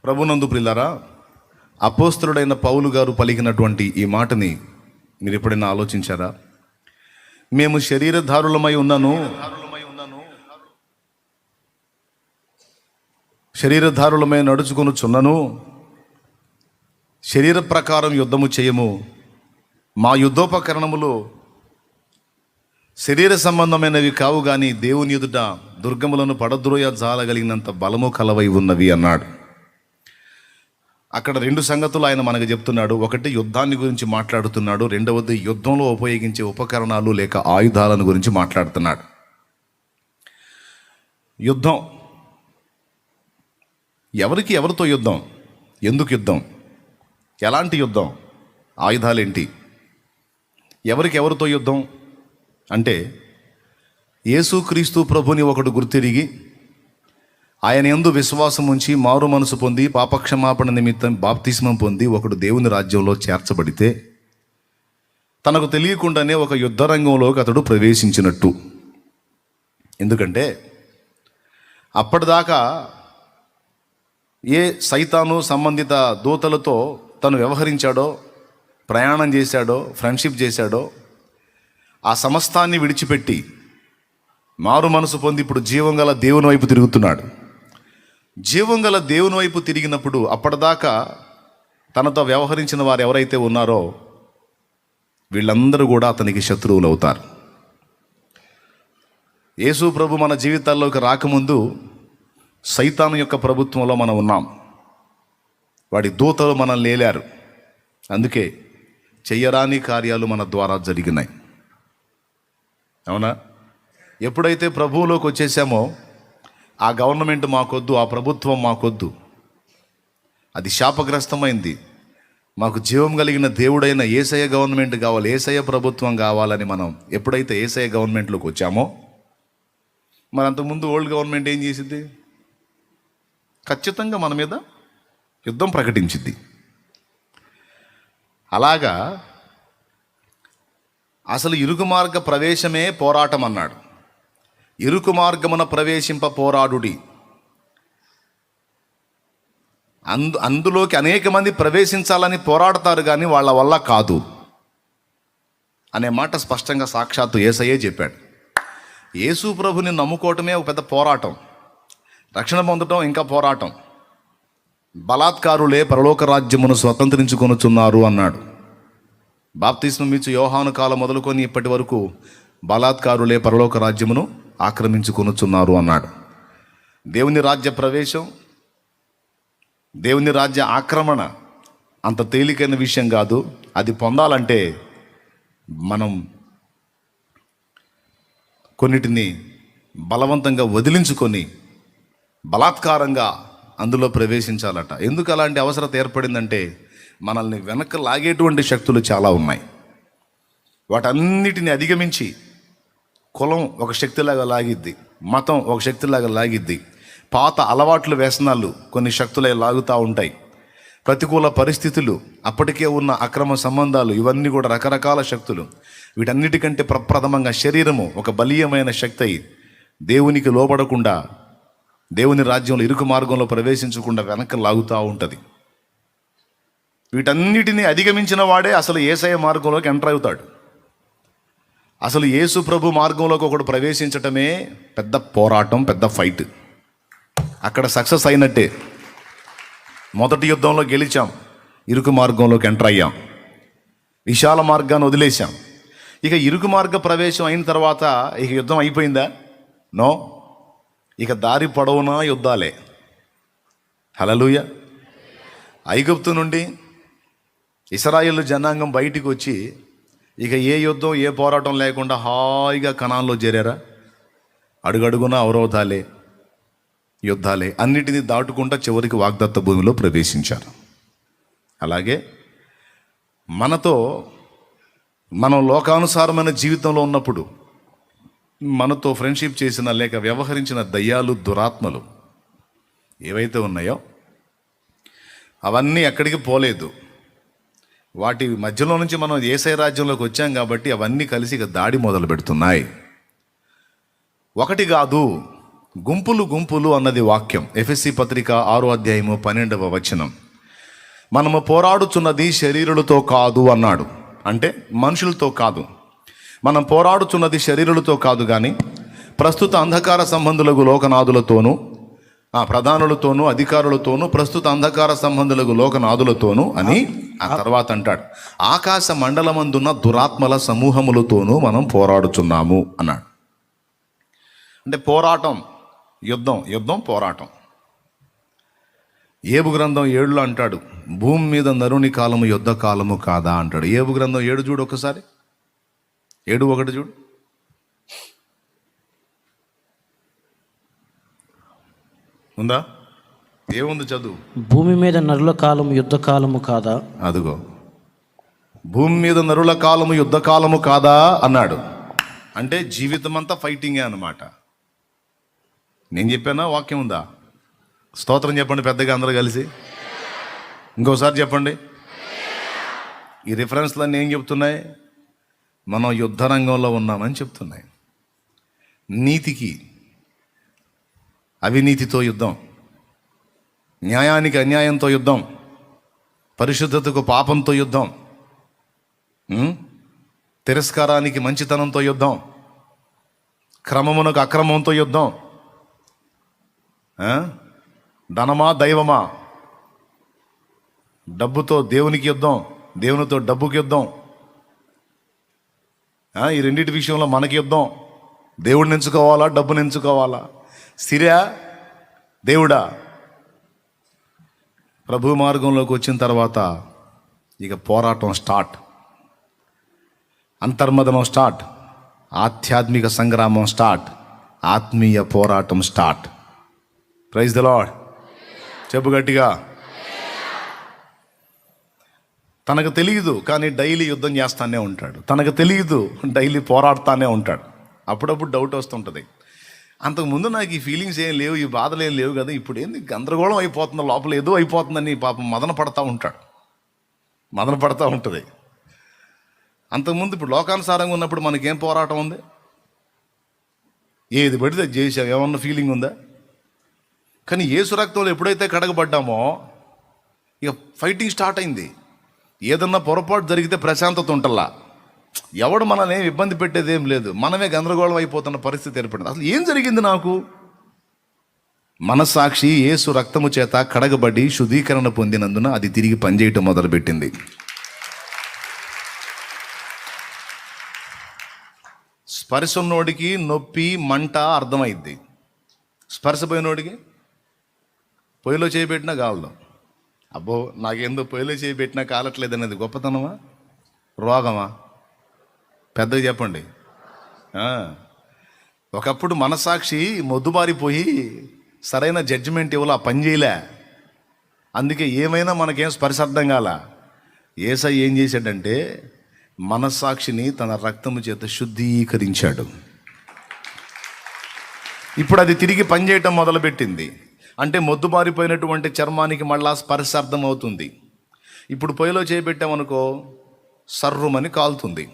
ప్రభునందు ప్రియులారా, అపోస్తలుడైన పౌలు గారు పలికినటువంటి ఈ మాటని మీరు ఎప్పుడైనా ఆలోచించారా? మేము శరీరధారులమై ఉన్నను, శరీరధారులమై నడుచుకొనుచున్నను, శరీర ప్రకారం యుద్ధము చేయము. మా యుద్ధోపకరణములు శరీర సంబంధమైనవి కావు, కానీ దేవుని ఎదుట దుర్గములను పడద్రోయ జాలగలిగినంత బలము కలవై ఉన్నవి అన్నాడు. అక్కడ రెండు సంగతులు ఆయన మనకు చెప్తున్నాడు. ఒకటి, యుద్ధాన్ని గురించి మాట్లాడుతున్నాడు. రెండవది, యుద్ధంలో ఉపయోగించే ఉపకరణాలు లేక ఆయుధాలను గురించి మాట్లాడుతున్నాడు. యుద్ధం, ఎవరికి ఎవరితో యుద్ధం, ఎందుకు యుద్ధం, ఎలాంటి యుద్ధం, ఆయుధాలేంటి, ఎవరికి ఎవరితో యుద్ధం అంటే, యేసుక్రీస్తు ప్రభుని ఒకడు గుర్తిరిగి ఆయన యందు విశ్వాసం ఉంచి మారు మనసు పొంది పాపక్షమాపణ నిమిత్తం బాప్తిస్మం పొంది ఒకడు దేవుని రాజ్యంలో చేర్చబడితే తనకు తెలియకుండానే ఒక యుద్ధ రంగంలోకి అతడు ప్రవేశించినట్టు. ఎందుకంటే అప్పటిదాకా ఏ సైతాను సంబంధిత దూతలతో తను వ్యవహరించాడో, ప్రయాణం చేశాడో, ఫ్రెండ్షిప్ చేశాడో, ఆ సమస్తాన్ని విడిచిపెట్టి మారు మనసు పొంది ఇప్పుడు జీవం గల దేవుని వైపు తిరుగుతున్నాడు. జీవం గల దేవుని వైపు తిరిగినప్పుడు అప్పటిదాకా తనతో వ్యవహరించిన వారు ఎవరైతే ఉన్నారో వీళ్ళందరూ కూడా అతనికి శత్రువులు అవుతారు. యేసు ప్రభు మన జీవితాల్లోకి రాకముందు సైతాను యొక్క ప్రభుత్వంలో మనం ఉన్నాం. వాడి దూతలు మనల్ని లేలారు. అందుకే చెయ్యరాని కార్యాలు మన ద్వారా జరిగినాయి. అవునా? ఎప్పుడైతే ప్రభువులోకి వచ్చేసామో ఆ గవర్నమెంట్ మాకొద్దు, ఆ ప్రభుత్వం మాకొద్దు, అది శాపగ్రస్తమైంది. మాకు జీవం కలిగిన దేవుడైన యేసయ్య గవర్నమెంట్ కావాలి, యేసయ్య ప్రభుత్వం కావాలని మనం ఎప్పుడైతే యేసయ్య గవర్నమెంట్లోకి వచ్చామో, మరి అంతకుముందు ఓల్డ్ గవర్నమెంట్ ఏం చేసిద్ది? ఖచ్చితంగా మన మీద యుద్ధం ప్రకటించింది. అలాగా అసలు ఇరుకు మార్గ ప్రవేశమే పోరాటం అన్నాడు. ఇరుకు మార్గమున ప్రవేశింప పోరాడుడి. అందులోకి అనేక మంది ప్రవేశించాలని పోరాడతారు, కానీ వాళ్ళ వల్ల కాదు అనే మాట స్పష్టంగా సాక్షాత్తు యేసయ్యే చెప్పాడు. యేసు ప్రభుని నమ్ముకోవటమే ఒక పెద్ద పోరాటం, రక్షణ పొందటం ఇంకా పోరాటం. బలాత్కారులే పరలోక రాజ్యమును స్వతంత్రించుకొనుచున్నారు అన్నాడు. బాప్తిస్మం ఇచ్చు యోహాను కాలం మొదలుకొని ఇప్పటి వరకు బలాత్కారులే పరలోక రాజ్యమును ఆక్రమించుకొనుచున్నారు అన్నాడు. దేవుని రాజ్య ప్రవేశం, దేవుని రాజ్య ఆక్రమణ అంత తేలికైన విషయం కాదు. అది పొందాలంటే మనం కొన్నిటిని బలవంతంగా వదిలించుకొని బలాత్కారంగా అందులో ప్రవేశించాలట. ఎందుకు అలాంటి అవసరత ఏర్పడిందంటే, మనల్ని వెనక్కి లాగేటువంటి శక్తులు చాలా ఉన్నాయి. వాటన్నిటిని అధిగమించి కులం ఒక శక్తిలాగా లాగిద్ది, మతం ఒక శక్తిలాగా లాగిద్ది, పాత అలవాట్లు వ్యసనాలు కొన్ని శక్తులై లాగుతూ ఉంటాయి, ప్రతికూల పరిస్థితులు, అప్పటికే ఉన్న అక్రమ సంబంధాలు, ఇవన్నీ కూడా రకరకాల శక్తులు. వీటన్నిటికంటే ప్రప్రథమంగా శరీరము ఒక బలీయమైన శక్తి అయి దేవునికి లోబడకుండా, దేవుని రాజ్యంలో ఇరుకు మార్గంలో ప్రవేశించకుండా వెనక్కి లాగుతూ ఉంటుంది. వీటన్నిటిని అధిగమించిన వాడే అసలు యేసయ్య మార్గంలోకి ఎంటర్ అవుతాడు. అసలు యేసు ప్రభు మార్గంలోకి ఒకడు ప్రవేశించటమే పెద్ద పోరాటం, పెద్ద ఫైట్. అక్కడ సక్సెస్ అయినట్టే. మొదటి యుద్ధంలో గెలిచాం, ఇరుకు మార్గంలోకి ఎంటర్ అయ్యాం, విశాల మార్గాన్ని వదిలేశాం. ఇక ఇరుకు మార్గ ప్రవేశం అయిన తర్వాత ఇక యుద్ధం అయిపోయిందా? నో. ఇక దారి పొడవునా యుద్ధాలే. హల్లెలూయా. ఐగుప్తు నుండి ఇశ్రాయేలు జనాంగం బయటికి వచ్చి ఇక ఏ యుద్ధం, ఏ పోరాటం లేకుండా హాయిగా కనాన్లో చేరారా? అడుగడుగున అవరోధాలే, యుద్ధాలే, అన్నిటినీ దాటుకుంటా చివరికి వాగ్దత్త భూమిలో ప్రవేశించారు. అలాగే మనం లోకానుసారమైన జీవితంలో ఉన్నప్పుడు మనతో ఫ్రెండ్షిప్ చేసిన లేక వ్యవహరించిన దయ్యాలు, దురాత్మలు ఏవైతే ఉన్నాయో అవన్నీ ఎక్కడికి పోలేదు. వాటి మధ్యలో నుంచి మనం యేసయ్య రాజ్యంలోకి వచ్చాం కాబట్టి అవన్నీ కలిసి ఇక దాడి మొదలు పెడుతున్నాయి. ఒకటి కాదు, గుంపులు గుంపులు అన్నది వాక్యం. ఎఫెసీ పత్రిక 6:12 మనము పోరాడుచున్నది శరీరులతో కాదు అన్నాడు. అంటే మనుషులతో కాదు. మనం పోరాడుచున్నది శరీరులతో కాదు కానీ ప్రస్తుత అంధకార సంబంధులకు లోకనాథులతోనూ, ప్రధానులతోనూ, అధికారులతోనూ, ప్రస్తుత అంధకార సంబంధులకు లోకనాథులతోనూ అని ఆ తర్వాత అంటాడు, ఆకాశ మండలమందున్న దురాత్మల సమూహములతోనూ మనం పోరాడుచున్నాము అన్నాడు. అంటే పోరాటం, యుద్ధం పోరాటం. ఏబు గ్రంథం 7లో అంటాడు, భూమి మీద నరుని కాలము యుద్ధ కాలము కాదా అంటాడు. ఏబు గ్రంథం 7 చూడు ఒకసారి, 7:1 చూడు. ఉందా? ఏముంది చదువు? భూమి మీద నరుల కాలము యుద్ధ కాలము కాదా. అదిగో, భూమి మీద నరుల కాలము యుద్ధ కాలము కాదా అన్నాడు. అంటే జీవితం అంతా ఫైటింగే అన్నమాట. నేను చెప్పానా? వాక్యం ఉందా? స్తోత్రం చెప్పండి పెద్దగా అందరూ కలిసి. ఇంకోసారి చెప్పండి. ఈ రిఫరెన్స్లన్నీ ఏం చెప్తున్నాయి? మనం యుద్ధ రంగంలో ఉన్నామని చెప్తున్నాయి. నీతికి అవినీతితో యుద్ధం, న్యాయానికి అన్యాయంతో యుద్ధం, పరిశుద్ధతకు పాపంతో యుద్ధం, తిరస్కారానికి మంచితనంతో యుద్ధం, క్రమమునకు అక్రమంతో యుద్ధం, ధనమా దైవమా, డబ్బుతో దేవునికి యుద్ధం, దేవునితో డబ్బుకి యుద్ధం, ఈ రెండింటి విషయంలో మనకి యుద్ధం. దేవుడిని ఎంచుకోవాలా, డబ్బుని ఎంచుకోవాలా, సిరియా దేవుడా? ప్రభు మార్గంలోకి వచ్చిన తర్వాత ఇక పోరాటం స్టార్ట్, అంతర్మదనం స్టార్ట్, ఆధ్యాత్మిక సంగ్రామం స్టార్ట్, ఆత్మీయ పోరాటం స్టార్ట్. Praise the lord. చెప్పు గట్టిగా. తనకు తెలియదు కానీ డైలీ యుద్ధం చేస్తానే ఉంటాడు. తనకు తెలియదు, డైలీ పోరాడుతానే ఉంటాడు. అప్పుడప్పుడు డౌట్ వస్తుంటుంది, అంతకుముందు నాకు ఈ ఫీలింగ్స్ ఏం లేవు, ఈ బాధలు ఏం లేవు కదా, ఇప్పుడు ఏంది గందరగోళం అయిపోతుంది, లోపల ఏదో అయిపోతుందని పాపం మదన పడతా ఉంటుంది. అంతకుముందు ఇప్పుడు లోకానుసారంగా ఉన్నప్పుడు మనకేం పోరాటం ఉంది? ఏది పడితే చేసాం, ఏమన్నా ఫీలింగ్ ఉందా? కానీ యేసు రక్తంలో ఎప్పుడైతే కడగబడ్డామో ఇక ఫైటింగ్ స్టార్ట్ అయింది. ఏదన్నా పొరపాటు జరిగితే ప్రశాంతత ఉంటల్లా, ఎవడు మనల్ని ఏం ఇబ్బంది పెట్టేది ఏం లేదు, మనమే గందరగోళం అయిపోతున్న పరిస్థితి ఏర్పడింది. అసలు ఏం జరిగింది నాకు? మనస్సాక్షి యేసు రక్తము చేత కడగబడి శుద్ధీకరణ పొందినందున అది తిరిగి పనిచేయటం మొదలుపెట్టింది. స్పర్శ ఉన్నోడికి నొప్పి మంట అర్థమైద్ది, స్పర్శ పోయినోడికి పొయ్యిలో చేయబెట్టినా కాలదు. అబ్బో నాకేందో పొయ్యిలో చేయబెట్టినా కాలట్లేదు అనేది గొప్పతనమా, రోగమా? పెద్దగా చెప్పండి. ఒకప్పుడు మనస్సాక్షి మొద్దుబారిపోయి సరైన జడ్జిమెంట్ ఇవ్వాల, పని చేయలే. అందుకే ఏమైనా మనకేం స్పర్శ అర్థం కాల. యేసయ్య ఏం చేశాడంటే మనస్సాక్షిని తన రక్తము చేత శుద్ధీకరించాడు. ఇప్పుడు అది తిరిగి పనిచేయటం మొదలుపెట్టింది. అంటే మొద్దుబారిపోయినటువంటి చర్మానికి మళ్ళా స్పర్శ అర్థం అవుతుంది. ఇప్పుడు పొయ్యిలో చేయబెట్టామనుకో సర్రుమని కాలుతుంది.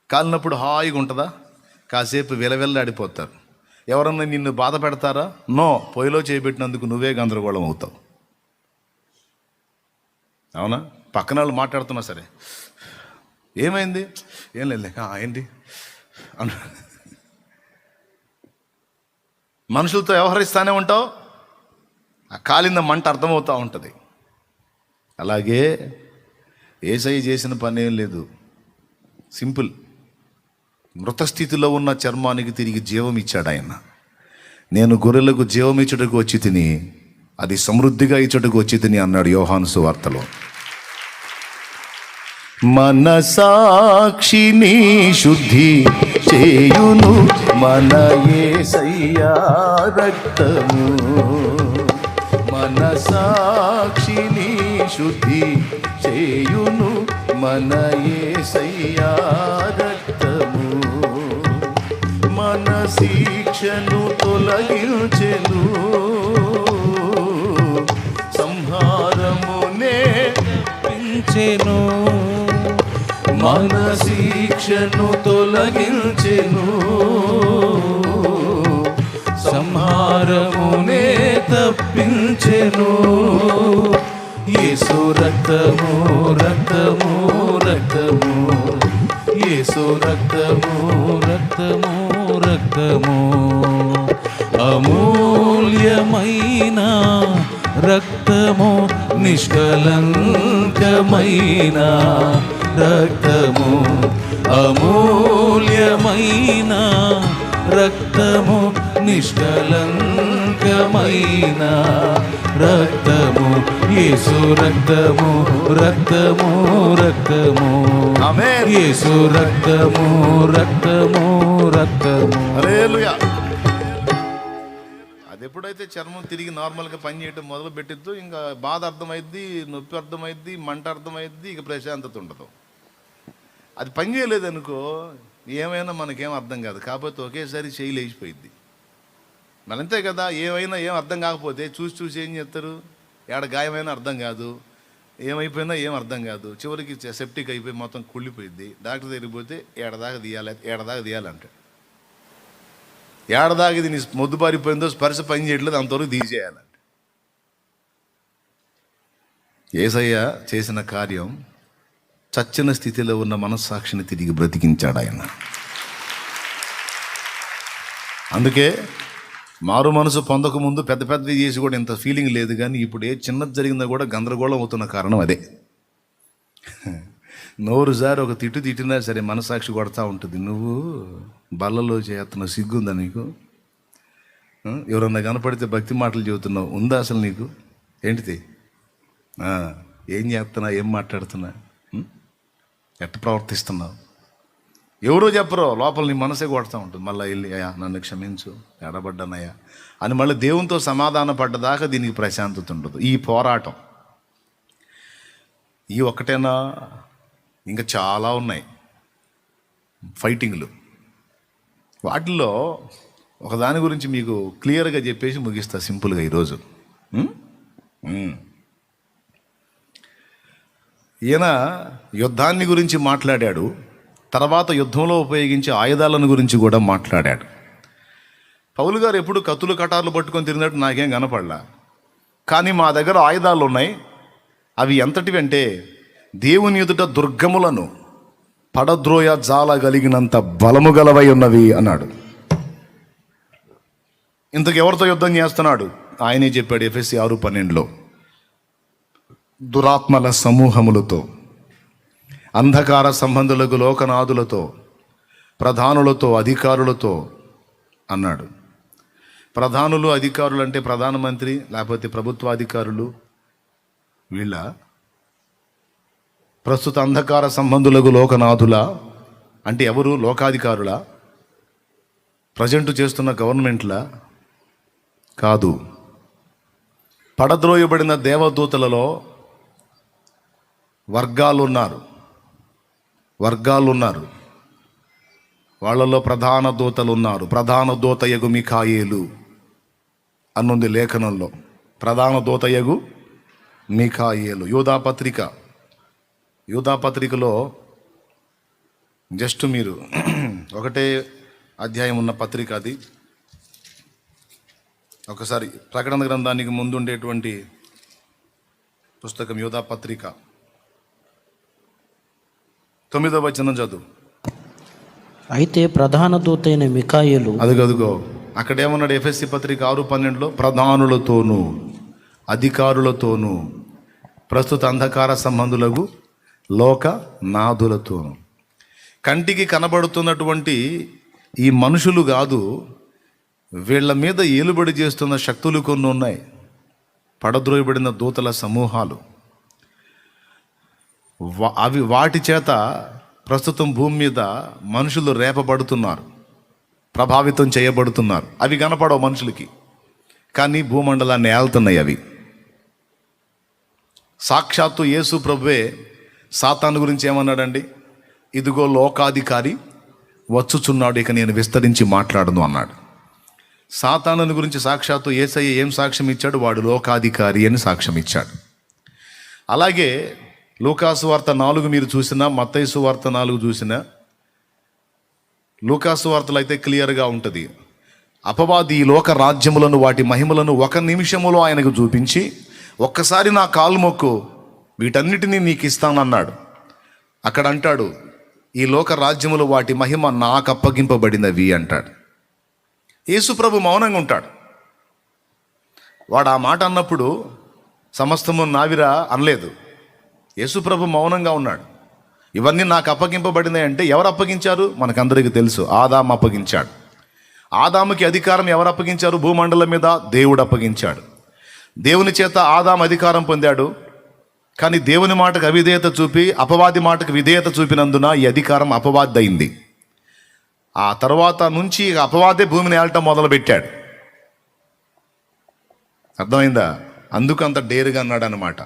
కాలినప్పుడు హాయిగా ఉంటుందా? కాసేపు విలవిల్లాడిపోతారు. ఎవరన్నా నిన్ను బాధ పెడతారా? నో. పొయ్యిలో చేయబెట్టినందుకు నువ్వే గందరగోళం అవుతావు. అవునా? పక్కన వాళ్ళు మాట్లాడుతున్నా సరే, ఏమైంది? ఏం లేదు, ఏంటి అను. మనుషులతో వ్యవహరిస్తానే ఉంటావు, ఆ కాలింద మంట అర్థమవుతూ ఉంటుంది. అలాగే యేసయ్య చేసిన పని ఏం లేదు, సింపుల్. మృతస్థితిలో ఉన్న చర్మానికి తిరిగి జీవం ఇచ్చాడు ఆయన. నేను గొర్రెలకు జీవం ఇచ్చుటకు వచ్చి తిని, అది సమృద్ధిగా ఇచ్చుటకు వచ్చి తిని అన్నాడు యోహాను సువార్తలో. మనసాక్షిని శుద్ధి చేయును మన యేసయ్య రక్తము. మనసాక్షిని శుద్ధి చేయును మన యేసయ్య రక్తము. మన శిక్షను తొలగించెను, సంహారమునే పెంచెను. మన శిక్షను తొలగించెను, సంహారమునే భారమునే తప్పించెను. యేసు రక్తము రక్తము రక్తము, యేసు రక్తము రక్తము రక్తము, అమూల్యమైన రక్తము, నిష్కలంకమైన రక్తము, అమూల్యమైన రక్తము, నిష్కలంకమైన రక్తము, యేసు రక్తము రక్తము రక్తము, ఆమేన్. యేసు రక్తము రక్తము రక్తము. హల్లెలూయా. అది ఎప్పుడైతే చర్మం తిరిగి నార్మల్గా పనిచేయటం మొదలు పెట్టిద్దో ఇంకా బాధ అర్థమైద్ది, నొప్పి అర్థమైద్ది, మంట అర్థమైద్ది, ఇక ప్రశాంతత ఉండదు. అది పని చేయలేదనుకో ఏమైనా మనకేం అర్థం కాదు, కాకపోతే ఒకేసారి చేయి లేచిపోయిద్ది. మనంతే కదా, ఏమైనా ఏం అర్థం కాకపోతే చూసి చూసి ఏం చేస్తారు, ఏడ గాయమైనా అర్థం కాదు, ఏమైపోయినా ఏం అర్థం కాదు, చివరికి సెప్టిక్ అయిపోయి మొత్తం కుళ్ళిపోయిద్ది. డాక్టర్ దగ్గరికి పోతే ఏడదాకా తీయాలంటే ఏడదాకా ఇది నీ మొద్దుబారిపోయిందో స్పర్శ పని చేయట్లేదు అంతవరకు తీసేయాలంటే. యేసయ్య చేసిన కార్యం చచ్చిన స్థితిలో ఉన్న మనస్సాక్షిని తిరిగి బ్రతికించాడు ఆయన. అందుకే మారు మనసు పొందకముందు పెద్ద పెద్దవి చేసి కూడా ఇంత ఫీలింగ్ లేదు, కానీ ఇప్పుడు ఏ చిన్నది జరిగిందో కూడా గందరగోళం అవుతున్న కారణం అదే. నోరు సార్ ఒక తిట్టు తిట్టినా సరే మనసాక్షి కొడతా ఉంటుంది. నువ్వు బల్లలో చేస్తున్న సిగ్గుందా నీకు? ఎవరన్నా కనపడితే భక్తి మాటలు చెబుతున్నావు, ఉందా అసలు నీకు? ఏంటిది? ఏం చేస్తున్నా, ఏం మాట్లాడుతున్నా, ఎట్ట ప్రవర్తిస్తున్నావు? ఎవరో చెప్పరో, లోపల నీ మనసే కొడతా ఉంటుంది. మళ్ళీ వెళ్ళి అయ్యా నన్ను క్షమించు, ఎడబడ్డానయ్యా అని మళ్ళీ దేవునితో సమాధాన పడ్డదాకా దీనికి ప్రశాంతత ఉండదు. ఈ పోరాటం ఈ ఒక్కటేనా? ఇంకా చాలా ఉన్నాయి ఫైటింగ్లు. వాటిల్లో ఒకదాని గురించి మీకు క్లియర్గా చెప్పేసి ముగిస్తా సింపుల్గా ఈరోజు. ఈయన యుద్ధాన్ని గురించి మాట్లాడాడు, తర్వాత యుద్ధంలో ఉపయోగించే ఆయుధాలను గురించి కూడా మాట్లాడాడు. పౌలు గారు ఎప్పుడు కత్తులు కటార్లు పట్టుకొని తిరిగినట్టు నాకేం కనపడలా, కానీ మా దగ్గర ఆయుధాలు ఉన్నాయి. అవి ఎంతటివి అంటే దేవుని ఎదుట దుర్గములను పడద్రోయ జాలగలిగినంత బలము గలవై ఉన్నవి అన్నాడు. ఇంతకెవరితో యుద్ధం చేస్తున్నాడు? ఆయనే చెప్పాడు ఎఫెసీ 6:12లో, దురాత్మల సమూహములతో, అంధకార సంబంధులకు, లోకనాథులతో, ప్రధానులతో, అధికారులతో అన్నాడు. ప్రధానులు అధికారులు అంటే ప్రధానమంత్రి లేకపోతే ప్రభుత్వాధికారులు వీళ్ళ? ప్రస్తుత అంధకార సంబంధులకు, లోకనాథుల అంటే ఎవరు? లోకాధికారుల? ప్రజెంట్ చేస్తున్న గవర్నమెంట్ల? కాదు. పడద్రోయబడిన దేవదూతలలో వర్గాలు ఉన్నారు. వాళ్ళలో ప్రధాన దూతలు ఉన్నారు. ప్రధాన దూతయగు మిఖాయేలు అన్నుంది లేఖనంలో. ప్రధాన దూతయగు మిఖాయేలు. యూదాపత్రికలో జస్ట్ మీరు ఒకటే అధ్యాయం ఉన్న పత్రిక అది. ఒకసారి ప్రకటన గ్రంథానికి ముందుండేటువంటి పుస్తకం యూదాపత్రిక 9వ వచనం చదువు. అయితే ప్రధాన దూతైన మిఖాయేలు, అదిగో అక్కడేమన్నాడు? ఎఫెసీ పత్రిక 6:12లో ప్రధానులతోనూ అధికారులతోనూ ప్రస్తుత అంధకార సంబంధులకు లోక నాథులతోనూ. కంటికి కనబడుతున్నటువంటి ఈ మనుషులు కాదు, వీళ్ళ మీద ఏలుబడి చేస్తున్న శక్తులు కొన్ని ఉన్నాయి. పడద్రోయబడిన దూతల సమూహాలు. వాటి చేత ప్రస్తుతం భూమి మీద మనుషులు రేపబడుతున్నారు, ప్రభావితం చేయబడుతున్నారు. అవి కనపడవు మనుషులకి, కానీ భూమండలాన్ని ఏలుతున్నాయి అవి. సాక్షాత్తు యేసు ప్రభువే సాతాను గురించి ఏమన్నాడండి? ఇదిగో లోకాధికారి వచ్చుచున్నాడు, ఇక నేను విస్తరించి మాట్లాడను అన్నాడు. సాతానుని గురించి సాక్షాత్తు యేసయ్య ఏం సాక్ష్యం ఇచ్చాడు? వాడు లోకాధికారి అని సాక్ష్యం ఇచ్చాడు. అలాగే లూకాసు వార్త 4 మీరు చూసినా, మత్తయి సువార్త 4 చూసినా, లూకాసు వార్తలు అయితే క్లియర్గా ఉంటుంది. అపవాది ఈ లోక రాజ్యములను వాటి మహిమలను ఒక నిమిషములో ఆయనకు చూపించి, ఒక్కసారి నా కాలు మొక్కు, వీటన్నిటినీ నీకు ఇస్తానన్నాడు. అక్కడ అంటాడు, ఈ లోక రాజ్యములు వాటి మహిమ నాకు అప్పగింపబడినవి అంటాడు. యేసుప్రభు మౌనంగా ఉంటాడు. వాడు ఆ మాట అన్నప్పుడు సమస్తము నావిరా అనలేదు. యేసుప్రభు మౌనంగా ఉన్నాడు. ఇవన్నీ నాకు అప్పగింపబడినాయి అంటే ఎవరు అప్పగించారు? మనకందరికీ తెలుసు, ఆదాము అప్పగించాడు. ఆదాముకి అధికారం ఎవరు అప్పగించారు? భూమండలం మీద దేవుడు అప్పగించాడు. దేవుని చేత ఆదాము అధికారం పొందాడు. కానీ దేవుని మాటకు అవిధేయత చూపి అపవాది మాటకు విధేయత చూపినందున ఈ అధికారం అపవాది అయింది. ఆ తర్వాత నుంచి అపవాదే భూమిని ఏలటం మొదలుపెట్టాడు. అర్థమైందా? అందుకు అంత డేరుగా అన్నాడు అనమాట.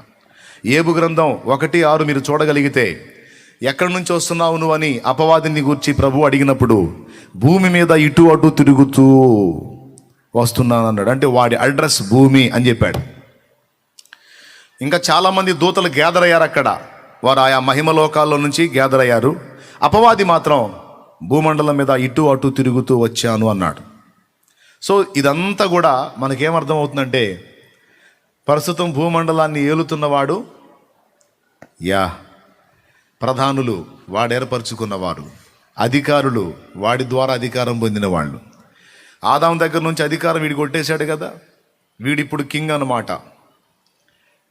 ఏబు గ్రంథం 1:6 మీరు చూడగలిగితే, ఎక్కడి నుంచి వస్తున్నావు నువ్వు అని అపవాదిని గూర్చి ప్రభు అడిగినప్పుడు, భూమి మీద ఇటు అటు తిరుగుతూ వస్తున్నాను అన్నాడు. అంటే వాడి అడ్రస్ భూమి అని చెప్పాడు. ఇంకా చాలామంది దూతలు గ్యాదర్ అయ్యారు అక్కడ. వారు ఆయా మహిమలోకాల్లో నుంచి గ్యాదర్ అయ్యారు. అపవాది మాత్రం భూమండలం మీద ఇటు అటు తిరుగుతూ వచ్చాను అన్నాడు. సో ఇదంతా కూడా మనకేమర్థం అవుతుందంటే, ప్రస్తుతం భూమండలాన్ని ఏలుతున్నవాడు ప్రధానులు వాడు ఏర్పరచుకున్నవారు, అధికారులు వాడి ద్వారా అధికారం పొందిన వాళ్ళు. ఆదాము దగ్గర నుంచి అధికారం వీడి కొట్టేశాడు కదా, వీడిప్పుడు కింగ్ అన్నమాట.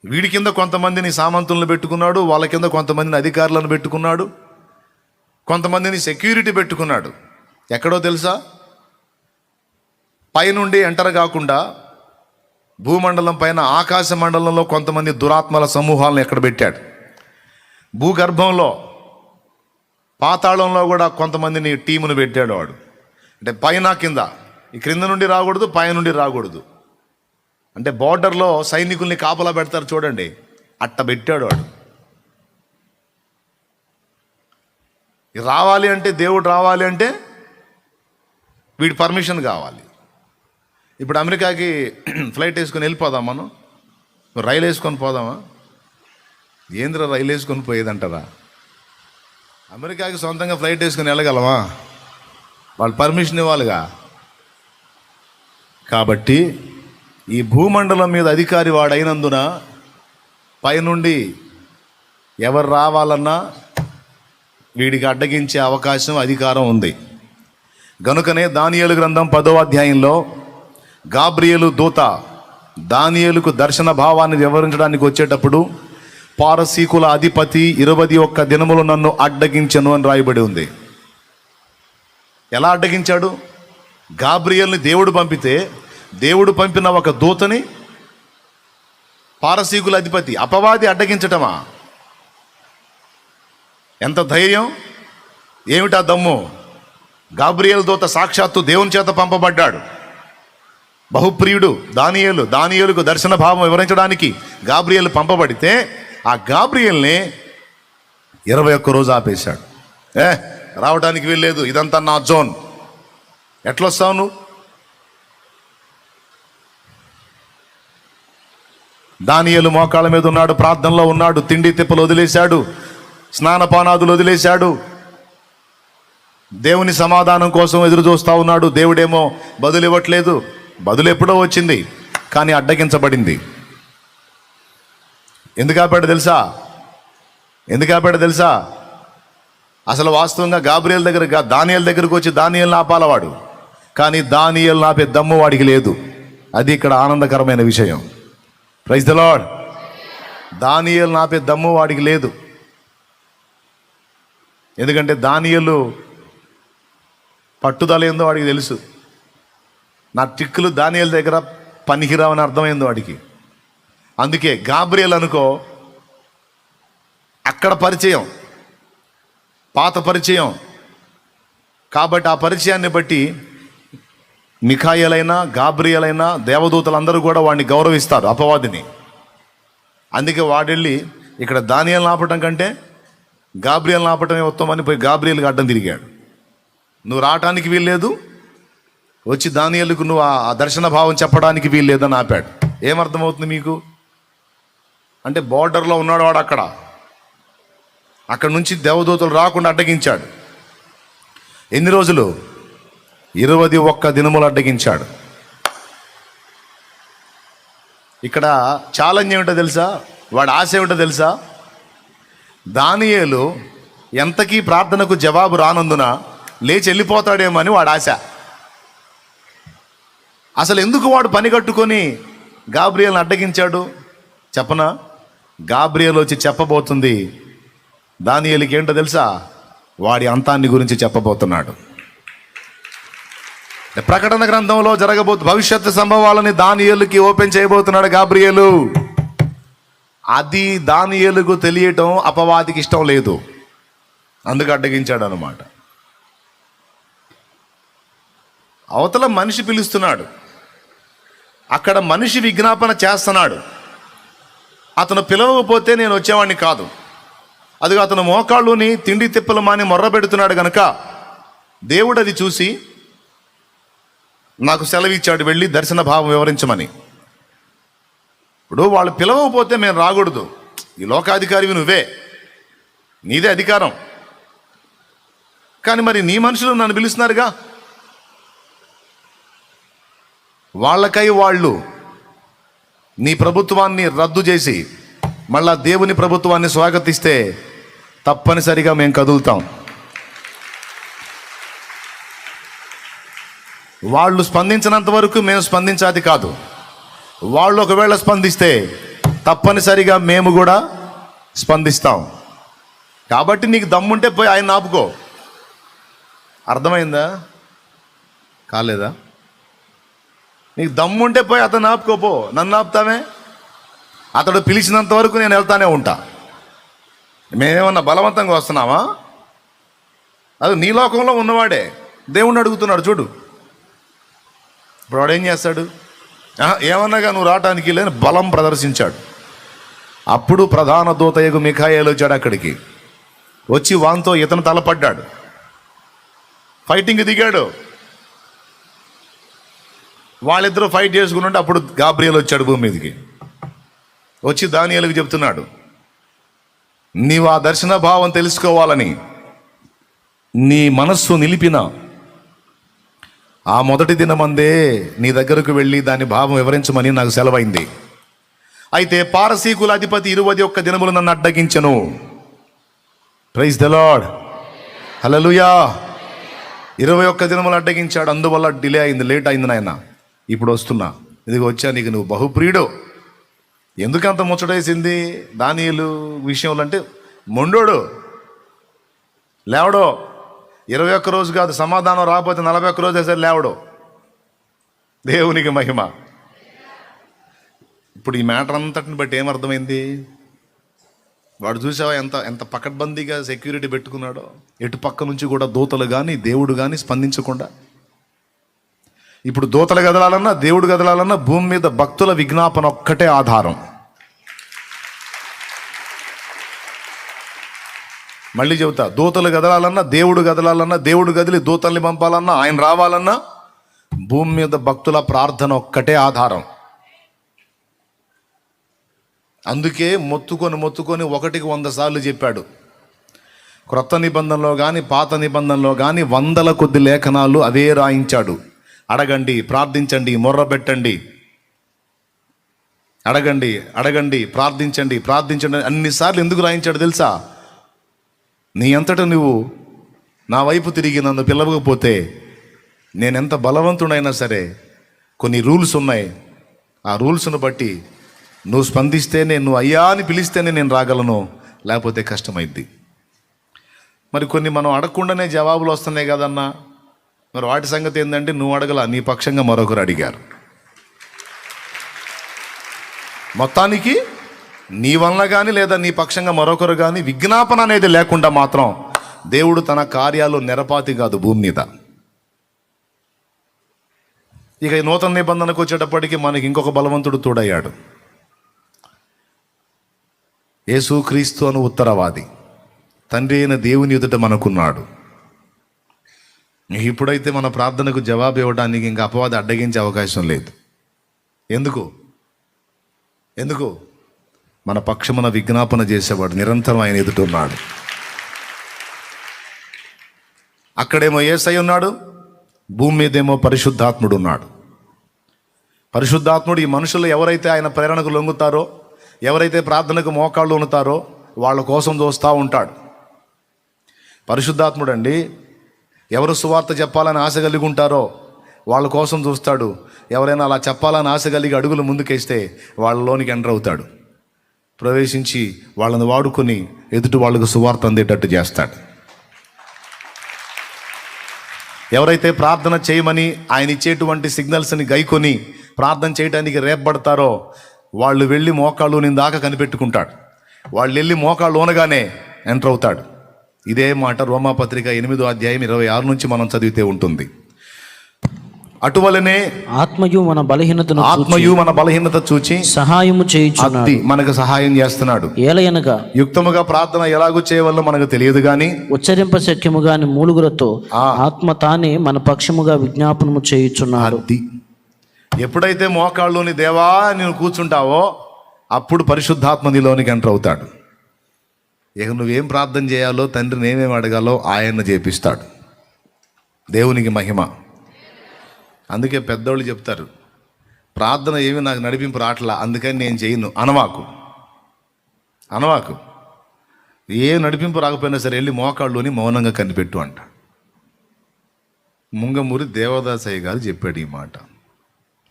వీడి కింద కొంతమందిని సామంతులను పెట్టుకున్నాడు, వాళ్ళ కింద కొంతమందిని అధికారులను పెట్టుకున్నాడు, కొంతమందిని సెక్యూరిటీ పెట్టుకున్నాడు. ఎక్కడో తెలుసా? పైనుండి ఎంటర్ కాకుండా భూమండలం పైన ఆకాశ మండలంలో కొంతమంది దురాత్మల సమూహాలను ఎక్కడ పెట్టాడు. భూగర్భంలో పాతాళంలో కూడా కొంతమందిని టీమును పెట్టాడు వాడు. అంటే పైన కింద, ఈ క్రింద నుండి రాకూడదు, పై నుండి రాకూడదు. అంటే బార్డర్లో సైనికుల్ని కాపలా పెడతారు చూడండి, అట్ట పెట్టాడు వాడు. రావాలి అంటే, దేవుడు రావాలి అంటే వీడి పర్మిషన్ కావాలి. ఇప్పుడు అమెరికాకి ఫ్లైట్ వేసుకొని వెళ్ళిపోదాం, మనం రైలు వేసుకొని పోదామా? ఏంద్ర రైలు వేసుకొని పోయేదంటారా? అమెరికాకి సొంతంగా ఫ్లైట్ వేసుకొని వెళ్ళగలమా? వాళ్ళు పర్మిషన్ ఇవ్వాలిగా. కాబట్టి ఈ భూమండలం మీద అధికారి వాడైనందున పైనుండి ఎవరు రావాలన్నా వీడికి అడ్డగించే అవకాశం, అధికారం ఉంది. గనుకనే దానియేలు గ్రంథం 10వ అధ్యాయంలో గాబ్రియేలు దూత దానియేలుకు దర్శన భావాన్ని వివరించడానికి వచ్చేటప్పుడు, పారసీకుల అధిపతి 21 దినములు నన్ను అడ్డగించెను అని రాయబడి ఉంది. ఎలా అడ్డగించాడు? గాబ్రియేలుని దేవుడు పంపితే, దేవుడు పంపిన ఒక దూతని పారసీకుల అధిపతి అపవాది అడ్డగించటమా? ఎంత ధైర్యం! ఏమిటా దమ్ము? గాబ్రియేలు దూత సాక్షాత్తు దేవుని చేత పంపబడ్డాడు. బహుప్రియుడు దానియేలుకు దర్శన భావం వివరించడానికి గాబ్రియేలు పంపబడితే, ఆ గాబ్రియేల్ని 21 రోజు ఆపేశాడు. రావడానికి వీల్లేదు, ఇదంతా నా జోన్, ఎట్లొస్తావు నువ్వు? దానియేలు మోకాళ్ళ మీద ఉన్నాడు, ప్రార్థనలో ఉన్నాడు, తిండి తిప్పలు వదిలేశాడు, స్నానపానాదులు వదిలేశాడు, దేవుని సమాధానం కోసం ఎదురు చూస్తూ ఉన్నాడు. దేవుడేమో బదులు ఇవ్వట్లేదు. బదులు ఎప్పుడో వచ్చింది, కానీ అడ్డగించబడింది. ఎందుకు ఆపాడు తెలుసా? అసలు వాస్తవంగా గాబ్రియేలు దగ్గర, దానియేలు దగ్గరకు వచ్చి దానియేలుని ఆపాలవాడు, కానీ దానియేలుని ఆపే దమ్ము వాడికి లేదు. అది ఇక్కడ ఆనందకరమైన విషయం. Praise the lord. దానియేలుని ఆపే దమ్ము వాడికి లేదు. ఎందుకంటే దానియేలు పట్టుదల ఏందో వాడికి తెలుసు. నా ట్రిక్కులు దానియేలు దగ్గర పనికిరావని అర్థమైంది వాడికి. అందుకే గాబ్రియేలు అనుకో, అక్కడ పరిచయం, పాత పరిచయం కాబట్టి ఆ పరిచయాన్ని బట్టి మిఖాయేలైనా గాబ్రియేలైనా దేవదూతలందరూ కూడా వాడిని గౌరవిస్తారు, అపవాదిని. అందుకే వాడెళ్ళి ఇక్కడ దానియేలుని ఆపటం కంటే గాబ్రియేలుని ఆపటమే ఉత్తమని పోయి గాబ్రియేలుకి అడ్డం తిరిగాడు. నువ్వు రావటానికి వీల్లేదు, వచ్చి దానియేలుకు నువ్వు ఆ దర్శన భావం చెప్పడానికి వీల్లేదని ఆపాడు. ఏమర్థమవుతుంది మీకు? అంటే బార్డర్లో ఉన్నాడు వాడు, అక్కడ నుంచి దేవదూతలు రాకుండా అడ్డగించాడు. ఎన్ని రోజులు? 21 దినములు అడ్డగించాడు. ఇక్కడ ఛాలెంజ్ ఏమిటో తెలుసా? వాడి ఆశ ఏమిటో తెలుసా? దానియేలు ఎంతకీ ప్రార్థనకు జవాబు రానందున లేచి వెళ్ళిపోతాడేమో అని వాడి ఆశ. అసలు ఎందుకు వాడు పని కట్టుకొని గాబ్రియేల్ని అడ్డగించాడు చెప్పనా? గాబ్రియేల్ వచ్చి చెప్పబోతుంది దానియేలుకి ఏంటో తెలుసా? వాడి అంతాన్ని గురించి చెప్పబోతున్నాడు. ప్రకటన గ్రంథంలో భవిష్యత్తు సంభవాలని దానియేలుకి ఓపెన్ చేయబోతున్నాడు గాబ్రియేలు. అది దానియేలుకు తెలియటం అపవాదికి ఇష్టం లేదు, అందుకు అడ్డగించాడు అన్నమాట. అవతల మనిషి పిలుస్తున్నాడు, అక్కడ మనిషి విజ్ఞాపన చేస్తున్నాడు. అతను పిలవకపోతే నేను వచ్చేవాడిని కాదు. అది అతను మోకాళ్ళుని తిండి తిప్పలు మాని మొర్ర పెడుతున్నాడు గనక దేవుడు అది చూసి నాకు సెలవిచ్చాడు, వెళ్ళి దర్శన భావం వివరించమని. ఇప్పుడు వాళ్ళు పిలవకపోతే మేము రాకూడదు. ఈ లోకాధికారివి నువ్వే, నీదే అధికారం. కానీ మరి నీ మనుషులు నన్ను పిలుస్తున్నారుగా. వాళ్ళకై వాళ్ళు నీ ప్రభుత్వాన్ని రద్దు చేసి మళ్ళా దేవుని ప్రభుత్వాన్ని స్వాగతిస్తే తప్పనిసరిగా మేము కదులుతాం. వాళ్ళు స్పందించినంత వరకు మేము స్పందించాది కాదు. వాళ్ళు ఒకవేళ స్పందిస్తే తప్పనిసరిగా మేము కూడా స్పందిస్తాం. కాబట్టి నీకు దమ్ముంటే పోయి ఆయన ఆపుకో. అర్థమైందా? కాలేదా? నీకు దమ్ముంటే పోయి అతను ఆపుకోపో. నన్ను ఆపుతామే? అతడు పిలిచినంత వరకు నేను వెళ్తానే ఉంటా. మేమేమన్నా బలవంతంగా వస్తున్నావా? అది నీ లోకంలో ఉన్నవాడే దేవుణ్ణి అడుగుతున్నాడు చూడు. ఇప్పుడు వాడు ఏం చేస్తాడు? ఏమన్నాగా నువ్వు రావటానికి లేని బలం ప్రదర్శించాడు. అప్పుడు ప్రధాన దూతయ్యకు మిఖాయేలు వచ్చాడు. అక్కడికి వచ్చి వాంతో ఇతను తలపడ్డాడు, ఫైటింగ్ దిగాడు. వాళ్ళిద్దరూ ఫైట్ చేసుకుంటుంటే అప్పుడు గాబ్రియేల్ వచ్చాడు భూమి మీదకి. వచ్చి దానియేలుకు చెప్తున్నాడు, నీవు ఆ దర్శన భావం తెలుసుకోవాలని నీ మనస్సు నిలిపిన ఆ మొదటి దినమందే నీ దగ్గరకు వెళ్ళి దాని భావం వివరించమని నాకు సెలవైంది. అయితే పారసీకుల అధిపతి 21 దినములు నన్ను అడ్డగించెను. ప్రైజ్ ద లార్డ్, హల్లెలూయా. 21 దినములు అడ్డగించాడు, అందువల్ల డిలే అయింది, లేట్ అయింది నాయన. ఇప్పుడు వస్తున్నా, ఇదిగో వచ్చా, నీకు నువ్వు బహుప్రియుడు. ఎందుకంత ముచ్చటేసింది దానియేలు విషయంలో అంటే మొండోడు, లేవడో. 21 రోజు కాదు, సమాధానం రాకపోతే 41 రోజు సరే లేవడు. దేవునికి మహిమ. ఇప్పుడు ఈ మ్యాటర్ అంతటిని బట్టి ఏమర్థమైంది? వాడు చూసావా ఎంత ఎంత పకడ్బందీగా సెక్యూరిటీ పెట్టుకున్నాడో. ఎటు పక్క నుంచి కూడా దూతలు కానీ దేవుడు కానీ స్పందించకుండా. ఇప్పుడు దూతలు కదలాలన్నా దేవుడు కదలాలన్నా భూమి మీద భక్తుల విజ్ఞాపన ఒక్కటే ఆధారం. మళ్ళీ చెబుతా, దూతలు కదలాలన్నా దేవుడు కదలాలన్నా, దేవుడు కదిలి దూతల్ని పంపాలన్నా, ఆయన రావాలన్నా భూమి మీద భక్తుల ప్రార్థన ఒక్కటే ఆధారం. అందుకే మొత్తుకొని 1కి 100 సార్లు చెప్పాడు. క్రొత్త నిబంధనలో కానీ పాత నిబంధనలో కానీ 100ల కొద్ది లేఖనాలు అవే రాయించాడు. అడగండి, ప్రార్థించండి, మొర్ర పెట్టండి, అడగండి, అడగండి, ప్రార్థించండి, ప్రార్థించండి. అన్నిసార్లు ఎందుకు రాయించాడు తెలుసా? నీ అంతటా నువ్వు నా వైపు తిరిగి నన్ను పిలవకపోతే నేనెంత బలవంతుడైనా సరే కొన్ని రూల్స్ ఉన్నాయి. ఆ రూల్స్ను బట్టి నువ్వు స్పందిస్తేనే, నువ్వు అయ్యా అని పిలిస్తేనే నేను రాగలను, లేకపోతే కష్టమైద్ది. మరి కొన్ని మనం అడగకుండానే జవాబులు వస్తున్నాయి కదన్నా. మరి వాటి సంగతి ఏంటంటే నువ్వు అడగల, నీ పక్షంగా మరొకరు అడిగారు. మొత్తానికి నీ వల్ల కానీ లేదా నీ పక్షంగా మరొకరు కానీ విజ్ఞాపన అనేది లేకుండా మాత్రం దేవుడు తన కార్యాలు నిరపాతి కాదు భూమి మీద. ఇక ఈ నూతన నిబంధనకు వచ్చేటప్పటికి మనకి ఇంకొక బలవంతుడు తోడయ్యాడు. యేసుక్రీస్తు అను ఉత్తరవాది, తండ్రి అయిన దేవుని ఎదుట మనకున్నాడు. ఇప్పుడైతే మన ప్రార్థనకు జవాబు ఇవ్వడానికి ఇంకా అపవాది అడ్డగించే అవకాశం లేదు. ఎందుకు? మన పక్షమున విజ్ఞాపన చేసేవాడు నిరంతరం ఆయన ఎదుటున్నాడు. అక్కడేమో యేసయ్య ఉన్నాడు, భూమి మీదేమో పరిశుద్ధాత్ముడు ఉన్నాడు. పరిశుద్ధాత్ముడు ఈ మనుషులు ఎవరైతే ఆయన ప్రేరణకు లొంగుతారో, ఎవరైతే ప్రార్థనకు మోకాళ్ళు ఉనుతారో వాళ్ళ కోసం చూస్తూ ఉంటాడు. పరిశుద్ధాత్ముడు అండి ఎవరు సువార్త చెప్పాలని ఆశ కలిగి ఉంటారో వాళ్ళ కోసం చూస్తాడు. ఎవరైనా అలా చెప్పాలని ఆశ కలిగి అడుగులు ముందుకేస్తే వాళ్ళలోనికి ఎంటర్ అవుతాడు. ప్రవేశించి వాళ్ళని వాడుకొని ఎదుటి వాళ్ళకు సువార్త అందేటట్టు చేస్తాడు. ఎవరైతే ప్రార్థన చేయమని ఆయన ఇచ్చేటువంటి సిగ్నల్స్ని గైకొని ప్రార్థన చేయడానికి రేపబడతారో వాళ్ళు వెళ్ళి మోకాళ్ళు దాకా కనిపెట్టుకుంటాడు. వాళ్ళు వెళ్ళి మోకాళ్ళు ఓనగానే ఎంటర్ అవుతాడు. ఇదే మాట రోమాపత్రిక 8వ అధ్యాయం 26 నుంచి మనం చదివితే ఉంటుంది. అటువలనే ఆత్మయు మన బలహీనత చూచి సహాయము చేయుచున్నాడు. మనకు సహాయం చేస్తున్నాడు. ఏలయనగా యుక్తముగా ప్రార్థన ఎలాగూ చేయవల్లో మనకు తెలియదు గాని ఉచ్చరింప శక్యము గాని మూలుగులతో ఆత్మ తానే మన పక్షముగా విజ్ఞాపనము చేయుచున్నాడు. ఎప్పుడైతే మోకాళ్ళలోని దేవా నేను కూర్చుంటావో అప్పుడు పరిశుద్ధాత్మ నీలోనికి ఎంటర్ అవుతాడు. ఇక నువ్వేం ప్రార్థన చేయాలో, తండ్రిని ఏమేమి అడగాలో ఆయన చేపిస్తాడు. దేవునికి మహిమ. అందుకే పెద్దోళ్ళు చెప్తారు, ప్రార్థన ఏమి నాకు నడిపింపు రావట్లా అందుకని నేను చేయను అనవాకు. ఏ నడిపింపు రాకపోయినా సరే వెళ్ళి మోకాళ్ళలోని మౌనంగా కనిపెట్టు అంట. ముంగమూరి దేవదాసయ్య గారు చెప్పాడు ఈ మాట.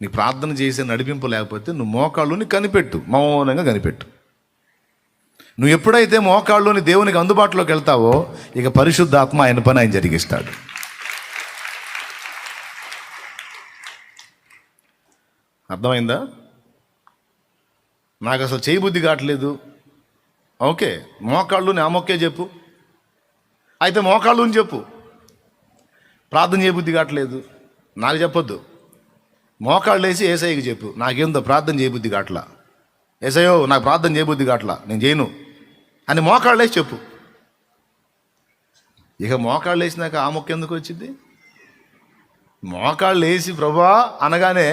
నీ ప్రార్థన చేసే నడిపింపు లేకపోతే నువ్వు మోకాళ్ళుని కనిపెట్టు, మౌనంగా కనిపెట్టు. నువ్వు ఎప్పుడైతే మోకాళ్ళుని దేవునికి అందుబాటులోకి వెళ్తావో ఇక పరిశుద్ధాత్మ ఆయన పని ఆయన జరిగిస్తాడు. అర్థమైందా? నాకు అసలు చేయబుద్ధి కావట్లేదు. ఓకే, మోకాళ్ళుని ఆ మొక్కే చెప్పు. అయితే మోకాళ్ళుని చెప్పు. ప్రార్థన చేయబుద్ధి కావట్లేదు నాకు చెప్పొద్దు. మోకాళ్ళు వేసి ఏసఐకి చెప్పు, నాకేందో ప్రార్థన చేయబుద్ధి కావట్లా, ఏసయ్యో నాకు ప్రార్థన చేయబుద్ధి కావట్లా, నేను చేయను అని మోకాళ్ళు వేసి చెప్పు. ఇక మోకాళ్ళు వేసినాక ఆ మొక్క ఎందుకు వచ్చింది? మోకాళ్ళు వేసి ప్రభువా అనగానే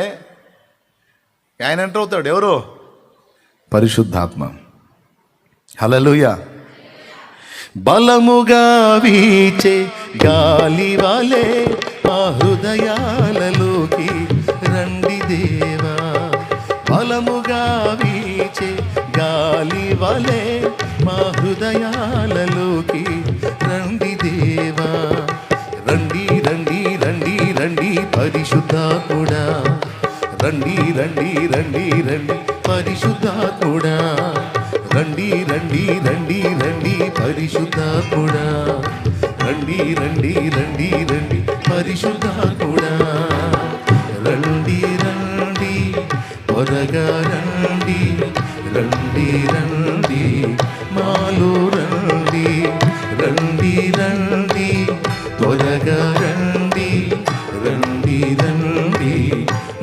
ఆయన ఎంటర్ అవుతాడు. ఎవరు? పరిశుద్ధాత్మ. హల్లెలూయా. బలముగా వీచే గాలి వలె మా హృదయాలలోకి రండి దేవా. బలముగా వీచే గాలి వలె మా హృదయాలలోకి రండి దేవా. రండి రండి రండి రండి పరిశుద్ధాత్ముడా, రండి రండి రండి రండి పరిశుద్ధాత్ముడా, రండి రండి రండి రండి పరిశుద్ధాత్ముడా, రండి రండి రండి రండి పరిశుద్ధాత్ముడా. రండి రండి త్వరగా రండి, రండి రండి మాలో రండి, రండి రండి త్వరగా రండి, రండి రండి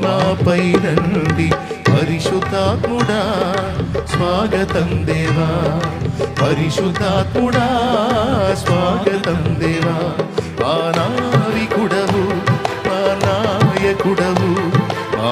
మాపై రండి. పరిశుద్ధాత్ముడా స్వాగతం దేవా, పరిశుద్ధాత్ముడా స్వాగతం దేవా. మా నావికుడవు, మా నాయకుడవు, మా